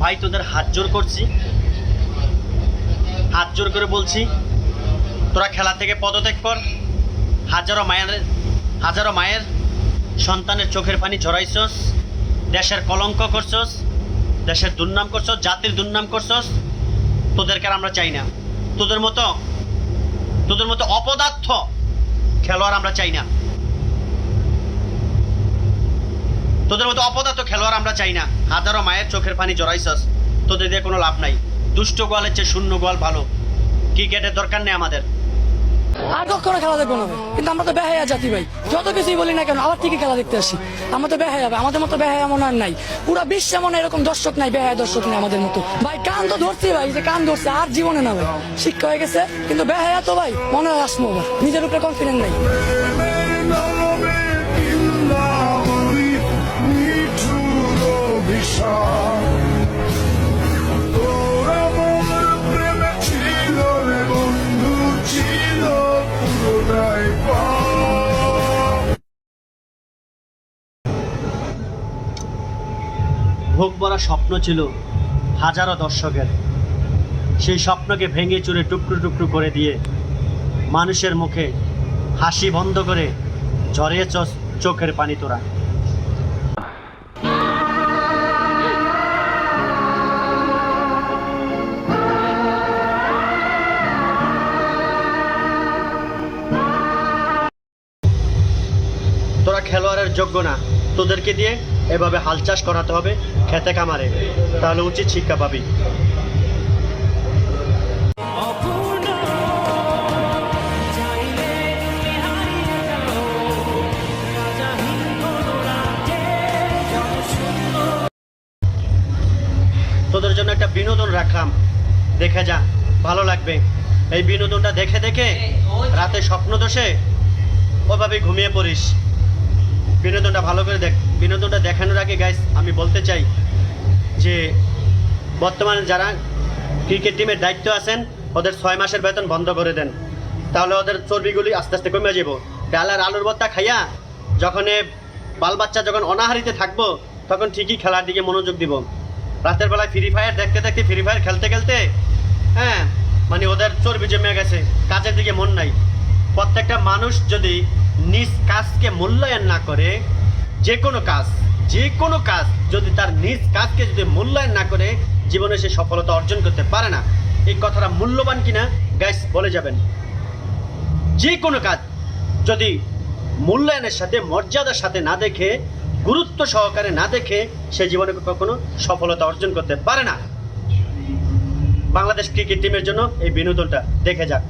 ভাই তোদের হাত জোর করছি, হাত জোর করে বলছি, তোরা খেলা থেকে পদত্যাগ কর। হাজারো মায়ের সন্তানের চোখের পানি ঝরাইছস, দেশের কলঙ্ক করছস, দেশের দুর্নাম করছস, জাতির দুর্নাম করছস। তোদেরকে আর আমরা চাই না। তোদের মতো অপদার্থ খেলোয়াড় আমরা চাই না। তোদের মতো অপদার্থ খেলোয়াড় আমরা চাই না। হাজারো মায়ের চোখের পানি জড়াইছস, তোদের দিয়ে কোনো লাভ নাই। দুষ্ট গোয়ালের চেয়ে শূন্য গোয়াল ভালো। ক্রিকেটের দরকার নেই আমাদের। আর কখনো খেলা দেখবো না, কিন্তু আমরা তো বেহায়া জাতি ভাই। যত কিছুই বলি না কেন আবার থেকে খেলা দেখতে আসি। আমরা তো বেহায়া ভাই, আমাদের মতো বেহায়া মনে আর নাই। পুরা বিশ্বে মনে এরকম দর্শক নাই, বেহায়া দর্শক নেই আমাদের মতো ভাই। কান তো ধরছি ভাই, যে কান ধরছে আর জীবনে না ভাই, শিক্ষা হয়ে গেছে। কিন্তু বেহায়া তো ভাই মনে হয় আসমো, নিজের উপরে কনফিডেন্ট নাই। ভোগ ভরা স্বপ্ন ছিল হাজারো দর্শকের, সেই স্বপ্নকে ভেঙে চুরে টুকরো টুকরো করে দিয়ে মানুষের মুখে হাসি বন্ধ করে ঝরিয়েছ চোখের পানি তোরা। তোরা খেলোয়াড়ের যোগ্য না, তোদেরকে দিয়ে এভাবে হাল চাষ করাতে হবে খেতে খামারে, তাহলে উচিত শিক্ষা পাবি। তোদের জন্য একটা বিনোদন রাখলাম, দেখে যা, ভালো লাগবে। এই বিনোদনটা দেখে দেখে রাতে স্বপ্ন দোষে ওইভাবেই ঘুমিয়ে পড়িস। বিনোদনটা ভালো করে দেখ। বিনোদনটা দেখানোর আগে গাইস আমি বলতে চাই যে বর্তমানে যারা ক্রিকেট টিমের দায়িত্ব আছেন ওদের 6 মাসের বেতন বন্ধ করে দেন, তাহলে ওদের চর্বিগুলি আস্তে আস্তে কমে যাব। ডাল আর আলুর ভর্তা খাইয়া যখন বাল বাচ্চা যখন অনাহারিতে থাকবো তখন ঠিকই খেলার দিকে মনোযোগ দিব। রাতের বেলায় ফ্রি ফায়ার দেখতে দেখতে, ফ্রি ফায়ার খেলতে খেলতে মানে ওদের চর্বি জমে গেছে, কাজের দিকে মন নাই। প্রত্যেকটা মানুষ যদি নিজ কাজকে মূল্যায়ন না করে, যে কোনো কাজ যদি তার নিজ কাজকে যদি মূল্যায়ন না করে জীবনে সে সফলতা অর্জন করতে পারে না। এই কথাটা মূল্যবান কিনা গাইস বলে যাবেন। যে কোনো কাজ যদি মূল্যায়নের সাথে, মর্যাদার সাথে না দেখে, গুরুত্ব সহকারে না দেখে, সে জীবনে কখনো সফলতা অর্জন করতে পারে না। বাংলাদেশ ক্রিকেট টিমের জন্য এই বিনোদনটা দেখে যাক।